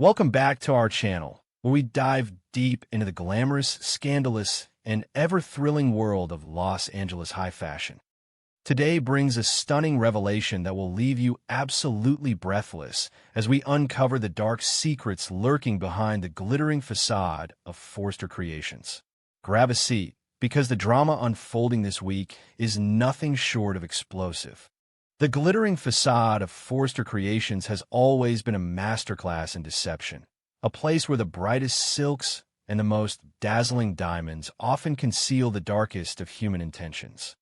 Welcome back to our channel, where we dive deep into the glamorous, scandalous, and ever-thrilling world of Los Angeles high fashion. Today brings a stunning revelation that will leave you absolutely breathless as we uncover the dark secrets lurking behind the glittering facade of Forster Creations. Grab a seat, because the drama unfolding this week is nothing short of explosive. The glittering facade of Forster Creations has always been a masterclass in deception, a place where the brightest silks and the most dazzling diamonds often conceal the darkest of human intentions.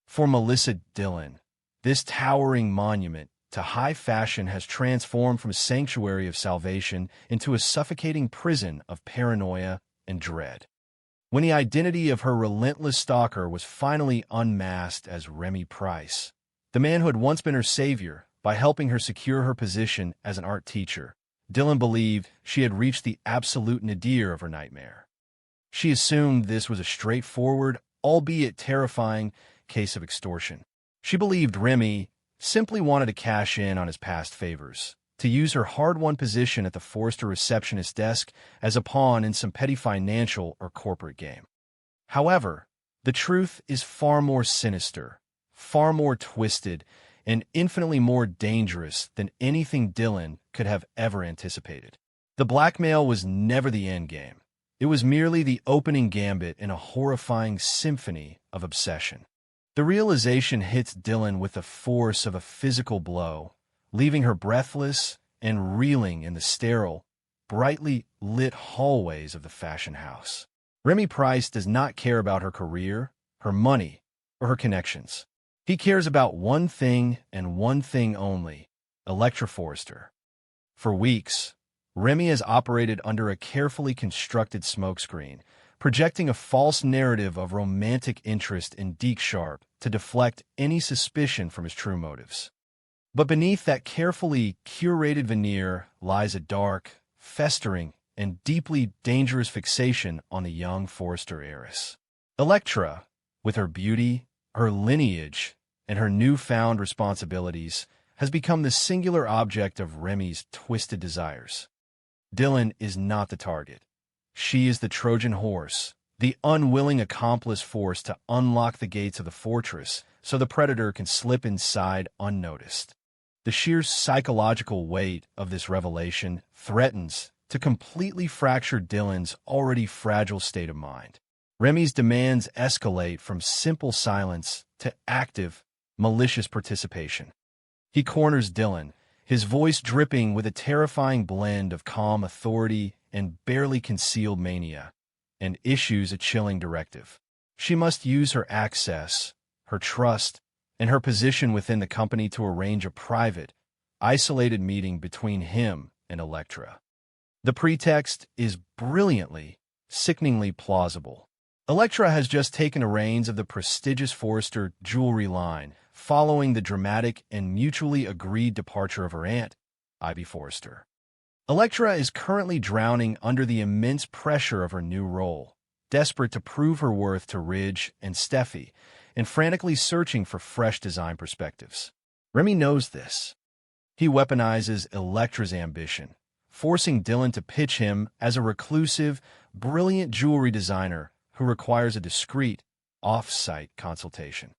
For Melissa Dillon, this towering monument to high fashion has transformed from a sanctuary of salvation into a suffocating prison of paranoia and dread. When the identity of her relentless stalker was finally unmasked as Remy Price, the man who had once been her savior by helping her secure her position as an art teacher, Dillon believed she had reached the absolute nadir of her nightmare. She assumed this was a straightforward, albeit terrifying, case of extortion. She believed Remy simply wanted to cash in on his past favors, to use her hard-won position at the Forster receptionist desk as a pawn in some petty financial or corporate game. However, the truth is far more sinister, far more twisted, and infinitely more dangerous than anything Dillon could have ever anticipated. The blackmail was never the endgame. It was merely the opening gambit in a horrifying symphony of obsession. The realization hits Dillon with the force of a physical blow, leaving her breathless and reeling in the sterile, brightly lit hallways of the fashion house. Remy Price does not care about her career, her money, or her connections. He cares about one thing and one thing only: Electra Forster. For weeks, Remy has operated under a carefully constructed smokescreen, projecting a false narrative of romantic interest in Deke Sharp to deflect any suspicion from his true motives. But beneath that carefully curated veneer lies a dark, festering, and deeply dangerous fixation on the young Forster heiress. Electra, with her beauty, her lineage, and her newfound responsibilities, has become the singular object of Remy's twisted desires. Dillon is not the target. She is the Trojan horse, the unwilling accomplice forced to unlock the gates of the fortress so the predator can slip inside unnoticed. The sheer psychological weight of this revelation threatens to completely fracture Dillon's already fragile state of mind. Remy's demands escalate from simple silence to active, malicious participation. He corners Dillon, his voice dripping with a terrifying blend of calm authority and barely concealed mania, and issues a chilling directive. She must use her access, her trust, and her position within the company to arrange a private, isolated meeting between him and Electra. The pretext is brilliantly, sickeningly plausible. Electra has just taken the reins of the prestigious Forster jewelry line, following the dramatic and mutually agreed departure of her aunt, Ivy Forster. Electra is currently drowning under the immense pressure of her new role, desperate to prove her worth to Ridge and Steffi, and frantically searching for fresh design perspectives. Remy knows this. He weaponizes Electra's ambition, forcing Dillon to pitch him as a reclusive, brilliant jewelry designer who requires a discreet, off-site consultation.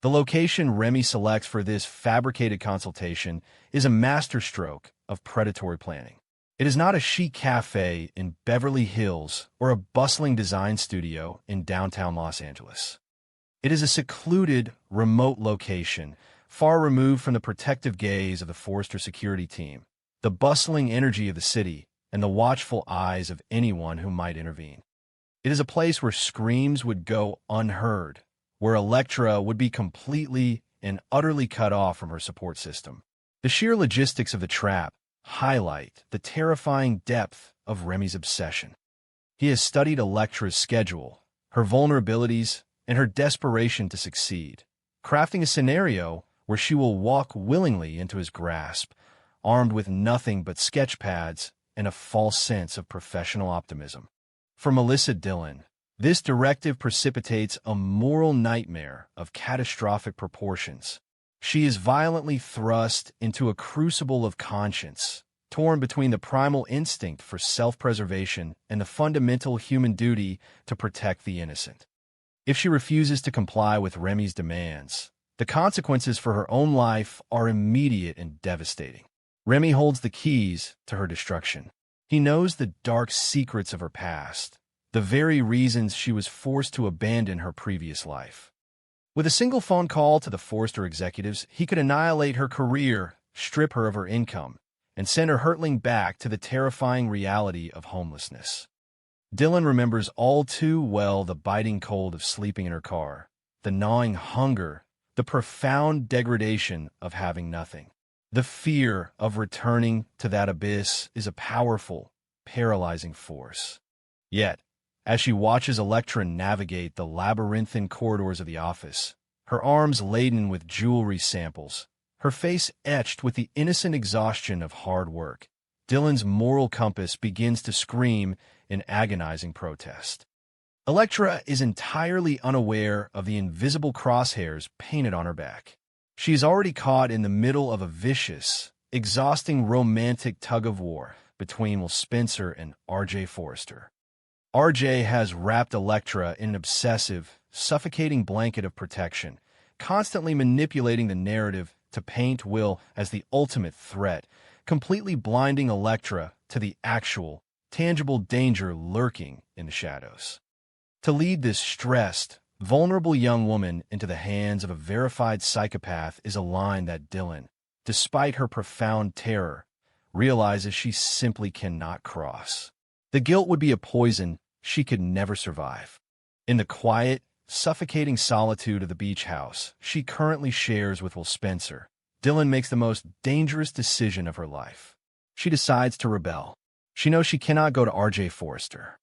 The location Remy selects for this fabricated consultation is a masterstroke of predatory planning. It is not a chic cafe in Beverly Hills or a bustling design studio in downtown Los Angeles. It is a secluded, remote location, far removed from the protective gaze of the Forster security team, the bustling energy of the city, and the watchful eyes of anyone who might intervene. It is a place where screams would go unheard, where Electra would be completely and utterly cut off from her support system. The sheer logistics of the trap highlight the terrifying depth of Remy's obsession. He has studied Electra's schedule, her vulnerabilities, and her desperation to succeed, crafting a scenario where she will walk willingly into his grasp, armed with nothing but sketch pads and a false sense of professional optimism. For Melissa Dillon, this directive precipitates a moral nightmare of catastrophic proportions. She is violently thrust into a crucible of conscience, torn between the primal instinct for self-preservation and the fundamental human duty to protect the innocent. If she refuses to comply with Remy's demands, the consequences for her own life are immediate and devastating. Remy holds the keys to her destruction. He knows the dark secrets of her past, the very reasons she was forced to abandon her previous life. With a single phone call to the Forrester executives, he could annihilate her career, strip her of her income, and send her hurtling back to the terrifying reality of homelessness. Dylan remembers all too well the biting cold of sleeping in her car, the gnawing hunger, the profound degradation of having nothing. The fear of returning to that abyss is a powerful, paralyzing force. Yet, as she watches Electra navigate the labyrinthine corridors of the office, her arms laden with jewelry samples, her face etched with the innocent exhaustion of hard work, Dylan's moral compass begins to scream in agonizing protest. Electra is entirely unaware of the invisible crosshairs painted on her back. She is already caught in the middle of a vicious, exhausting romantic tug-of-war between Will Spencer and R.J. Forrester. R.J. has wrapped Electra in an obsessive, suffocating blanket of protection, constantly manipulating the narrative to paint Will as the ultimate threat, completely blinding Electra to the actual, tangible danger lurking in the shadows. To lead this stressed, vulnerable young woman into the hands of a verified psychopath is a line that Dylan, despite her profound terror, realizes she simply cannot cross. The guilt would be a poison she could never survive. In the quiet, suffocating solitude of the beach house she currently shares with Will Spencer, Dylan makes the most dangerous decision of her life. She decides to rebel. She knows she cannot go to R.J. Forrester.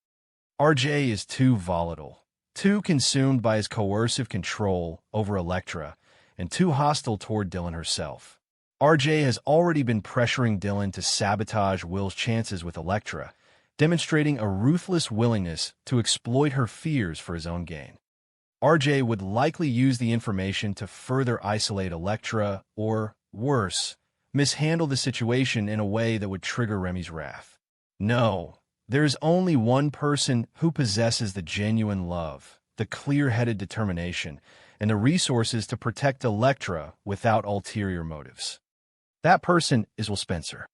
R.J. is too volatile, too consumed by his coercive control over Electra, and too hostile toward Dylan herself. R.J. has already been pressuring Dylan to sabotage Will's chances with Electra, demonstrating a ruthless willingness to exploit her fears for his own gain. R.J. would likely use the information to further isolate Electra or, worse, mishandle the situation in a way that would trigger Remy's wrath. No, there is only one person who possesses the genuine love, the clear-headed determination, and the resources to protect Electra without ulterior motives. That person is Will Spencer.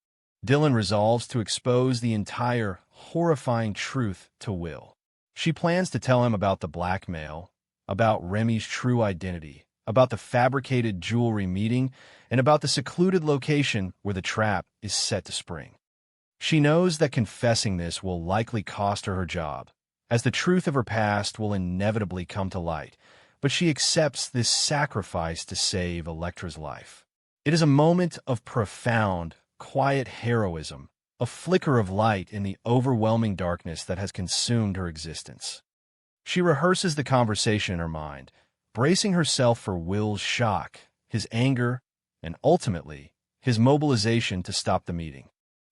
Dylan resolves to expose the entire horrifying truth to Will. She plans to tell him about the blackmail, about Remy's true identity, about the fabricated jewelry meeting, and about the secluded location where the trap is set to spring. She knows that confessing this will likely cost her her job, as the truth of her past will inevitably come to light, but she accepts this sacrifice to save Electra's life. It is a moment of profound, quiet heroism, a flicker of light in the overwhelming darkness that has consumed her existence. She rehearses the conversation in her mind, bracing herself for Will's shock, his anger, and ultimately, his mobilization to stop the meeting.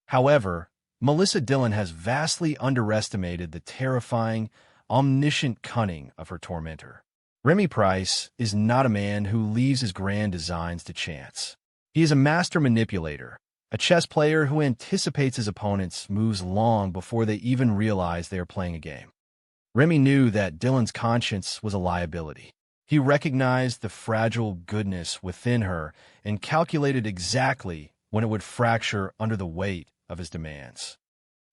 However, Melissa Dylan has vastly underestimated the terrifying, omniscient cunning of her tormentor. Remy Price is not a man who leaves his grand designs to chance. He is a master manipulator, a chess player who anticipates his opponent's moves long before they even realize they are playing a game. Remy knew that Dylan's conscience was a liability. He recognized the fragile goodness within her and calculated exactly when it would fracture under the weight of his demands.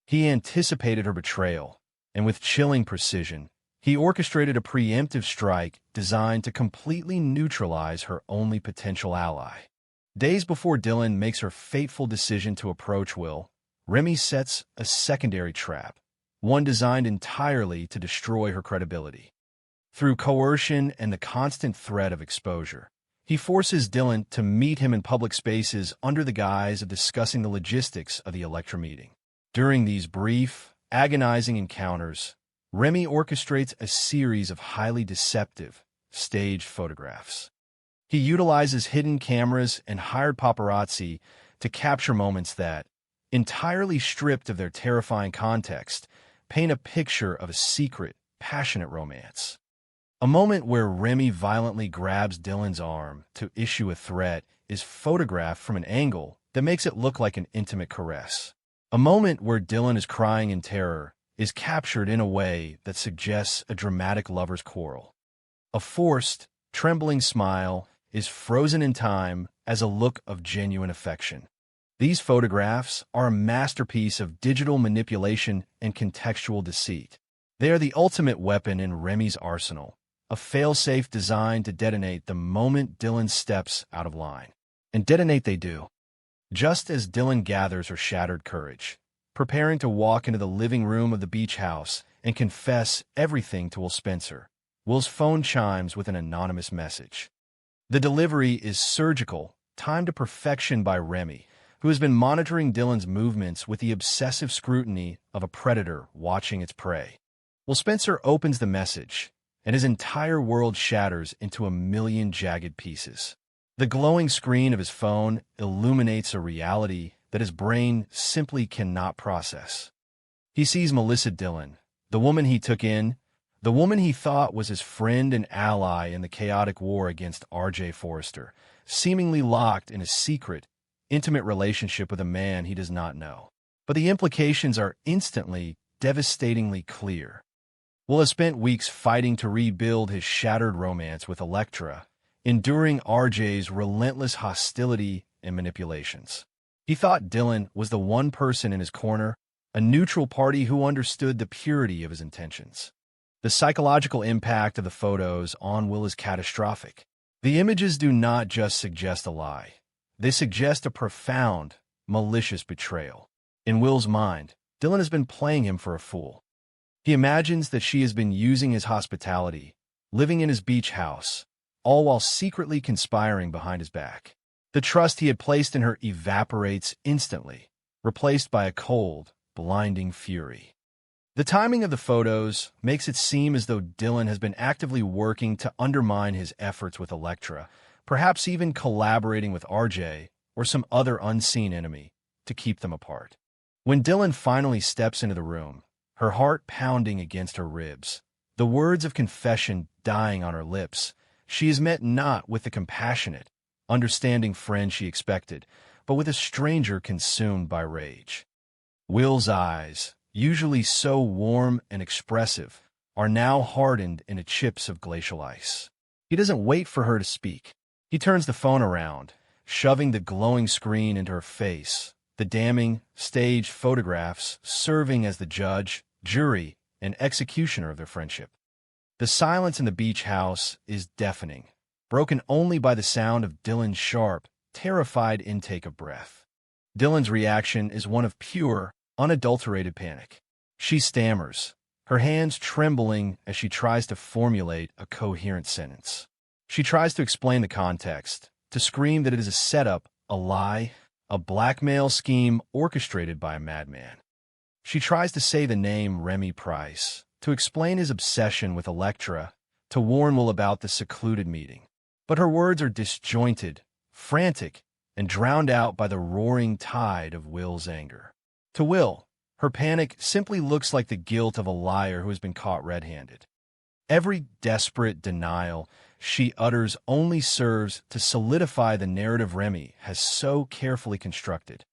He anticipated her betrayal, and with chilling precision, he orchestrated a preemptive strike designed to completely neutralize her only potential ally. Days before Dylan makes her fateful decision to approach Will, Remy sets a secondary trap, one designed entirely to destroy her credibility. Through coercion and the constant threat of exposure, he forces Dylan to meet him in public spaces under the guise of discussing the logistics of the Electra meeting. During these brief, agonizing encounters, Remy orchestrates a series of highly deceptive, staged photographs. He utilizes hidden cameras and hired paparazzi to capture moments that, entirely stripped of their terrifying context, paint a picture of a secret, passionate romance. A moment where Remy violently grabs Dylan's arm to issue a threat is photographed from an angle that makes it look like an intimate caress. A moment where Dylan is crying in terror is captured in a way that suggests a dramatic lover's quarrel. A forced, trembling smile is frozen in time as a look of genuine affection. These photographs are a masterpiece of digital manipulation and contextual deceit. They are the ultimate weapon in Remy's arsenal, a failsafe designed to detonate the moment Dylan steps out of line. And detonate they do. Just as Dylan gathers her shattered courage, preparing to walk into the living room of the beach house and confess everything to Will Spencer, Will's phone chimes with an anonymous message. The delivery is surgical, timed to perfection by Remy, who has been monitoring Dylan's movements with the obsessive scrutiny of a predator watching its prey. Will Spencer opens the message, and his entire world shatters into a million jagged pieces. The glowing screen of his phone illuminates a reality that his brain simply cannot process. He sees Melissa Dillon, the woman he took in, the woman he thought was his friend and ally in the chaotic war against R.J. Forrester, seemingly locked in a secret, intimate relationship with a man he does not know. But the implications are instantly, devastatingly clear. Will has spent weeks fighting to rebuild his shattered romance with Electra, enduring RJ's relentless hostility and manipulations. He thought Dylan was the one person in his corner, a neutral party who understood the purity of his intentions. The psychological impact of the photos on Will is catastrophic. The images do not just suggest a lie. They suggest a profound, malicious betrayal. In Will's mind, Dylan has been playing him for a fool. He imagines that she has been using his hospitality, living in his beach house, all while secretly conspiring behind his back. The trust he had placed in her evaporates instantly, replaced by a cold, blinding fury. The timing of the photos makes it seem as though Dylan has been actively working to undermine his efforts with Electra, perhaps even collaborating with RJ or some other unseen enemy to keep them apart. When Dylan finally steps into the room, her heart pounding against her ribs, the words of confession dying on her lips, she is met not with the compassionate, understanding friend she expected, but with a stranger consumed by rage. Will's eyes, usually so warm and expressive, are now hardened into chips of glacial ice. He doesn't wait for her to speak. He turns the phone around, shoving the glowing screen into her face, the damning, staged photographs serving as the judge, jury, and executioner of their friendship. The silence in the beach house is deafening, broken only by the sound of Dylan's sharp, terrified intake of breath. Dylan's reaction is one of pure, unadulterated panic. She stammers, her hands trembling as she tries to formulate a coherent sentence. She tries to explain the context, to scream that it is a setup, a lie, a blackmail scheme orchestrated by a madman. She tries to say the name Remy Price, to explain his obsession with Electra, to warn Will about the secluded meeting. But her words are disjointed, frantic, and drowned out by the roaring tide of Will's anger. To Will, her panic simply looks like the guilt of a liar who has been caught red-handed. Every desperate denial she utters only serves to solidify the narrative Remy has so carefully constructed.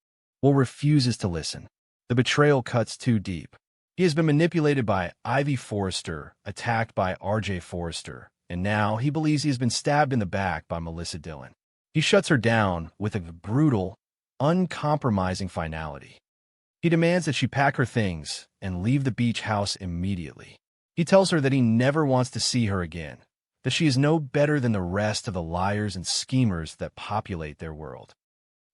Will refuses to listen. The betrayal cuts too deep. He has been manipulated by Ivy Forrester, attacked by R.J. Forrester, and now he believes he has been stabbed in the back by Melissa Dillon. He shuts her down with a brutal, uncompromising finality. He demands that she pack her things and leave the beach house immediately. He tells her that he never wants to see her again, that she is no better than the rest of the liars and schemers that populate their world.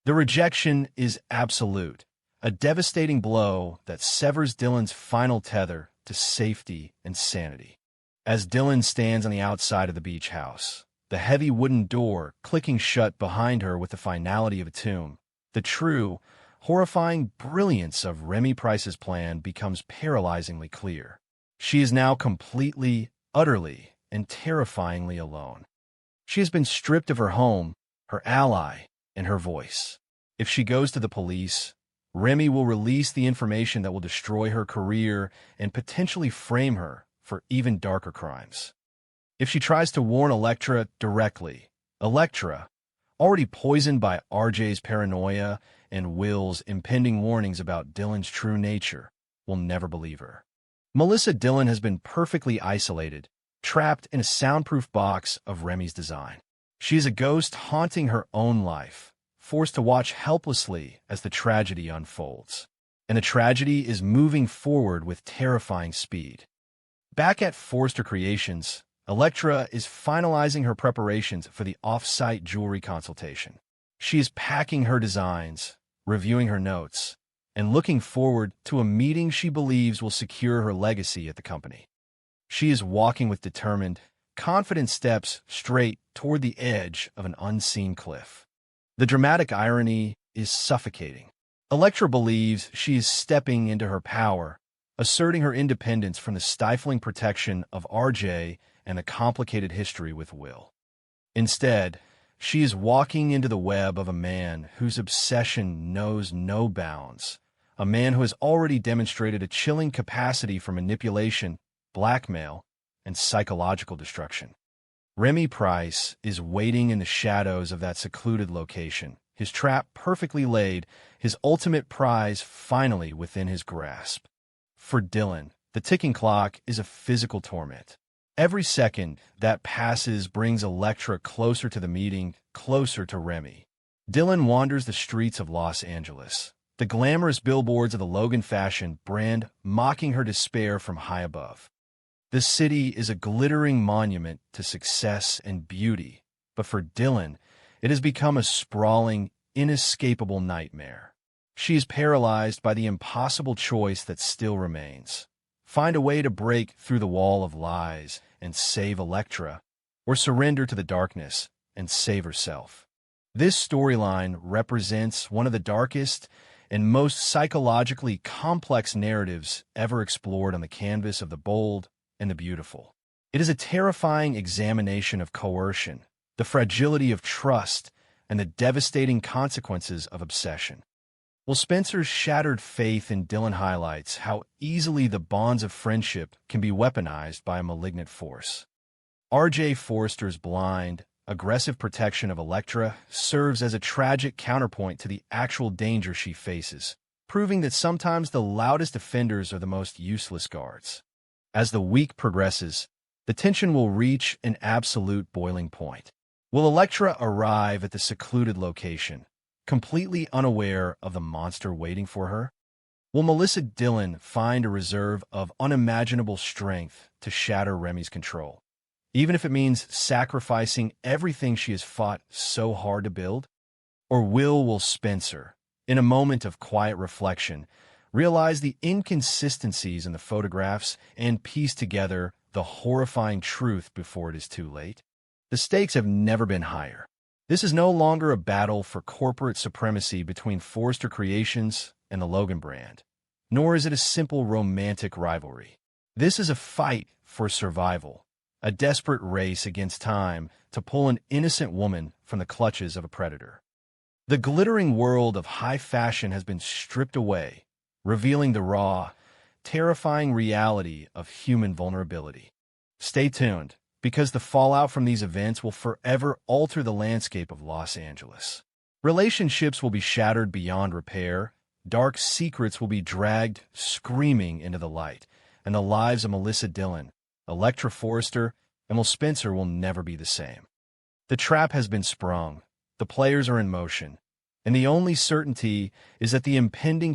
The rejection is absolute, a devastating blow that severs Dylan's final tether to safety and sanity. As Dylan stands on the outside of the beach house, the heavy wooden door clicking shut behind her with the finality of a tomb, the true, horrifying brilliance of Remy Price's plan becomes paralyzingly clear. She is now completely, utterly, and terrifyingly alone. She has been stripped of her home, her ally, and her voice. If she goes to the police, Remy will release the information that will destroy her career and potentially frame her for even darker crimes. If she tries to warn Electra directly, Electra, already poisoned by RJ's paranoia and Will's impending warnings about Dylan's true nature will never believe her. Melissa Dillon has been perfectly isolated, trapped in a soundproof box of Remy's design. She is a ghost haunting her own life, forced to watch helplessly as the tragedy unfolds. And the tragedy is moving forward with terrifying speed. Back at Forrester Creations, Electra is finalizing her preparations for the off-site jewelry consultation. She is packing her designs, reviewing her notes, and looking forward to a meeting she believes will secure her legacy at the company. She is walking with determined, confident steps straight toward the edge of an unseen cliff. The dramatic irony is suffocating. Electra believes she is stepping into her power, asserting her independence from the stifling protection of RJ and the complicated history with Will. Instead, she is walking into the web of a man whose obsession knows no bounds, a man who has already demonstrated a chilling capacity for manipulation, blackmail, and psychological destruction. Remy Price is waiting in the shadows of that secluded location, his trap perfectly laid, his ultimate prize finally within his grasp. For Dylan, the ticking clock is a physical torment. Every second that passes brings Electra closer to the meeting, closer to Remy. Dylan wanders the streets of Los Angeles, the glamorous billboards of the Logan fashion brand mocking her despair from high above. The city is a glittering monument to success and beauty, but for Dylan, it has become a sprawling, inescapable nightmare. She is paralyzed by the impossible choice that still remains. Find a way to break through the wall of lies and save Electra, or surrender to the darkness and save herself. This storyline represents one of the darkest and most psychologically complex narratives ever explored on the canvas of the bold and the beautiful. It is a terrifying examination of coercion, the fragility of trust, and the devastating consequences of obsession. Will Spencer's shattered faith in Dylan highlights how easily the bonds of friendship can be weaponized by a malignant force. R.J. Forrester's blind, aggressive protection of Electra serves as a tragic counterpoint to the actual danger she faces, proving that sometimes the loudest offenders are the most useless guards. As the week progresses, the tension will reach an absolute boiling point. Will Electra arrive at the secluded location, completely unaware of the monster waiting for her? Will Melissa Dillon find a reserve of unimaginable strength to shatter Remy's control, even if it means sacrificing everything she has fought so hard to build? Or will Spencer, in a moment of quiet reflection, realize the inconsistencies in the photographs and piece together the horrifying truth before it is too late? The stakes have never been higher. This is no longer a battle for corporate supremacy between Forrester Creations and the Logan brand, nor is it a simple romantic rivalry. This is a fight for survival, a desperate race against time to pull an innocent woman from the clutches of a predator. The glittering world of high fashion has been stripped away, revealing the raw, terrifying reality of human vulnerability. Stay tuned, because the fallout from these events will forever alter the landscape of Los Angeles. Relationships will be shattered beyond repair, dark secrets will be dragged screaming into the light, and the lives of Melissa Dillon, Electra Forrester, and Will Spencer will never be the same. The trap has been sprung, the players are in motion, and the only certainty is that the impending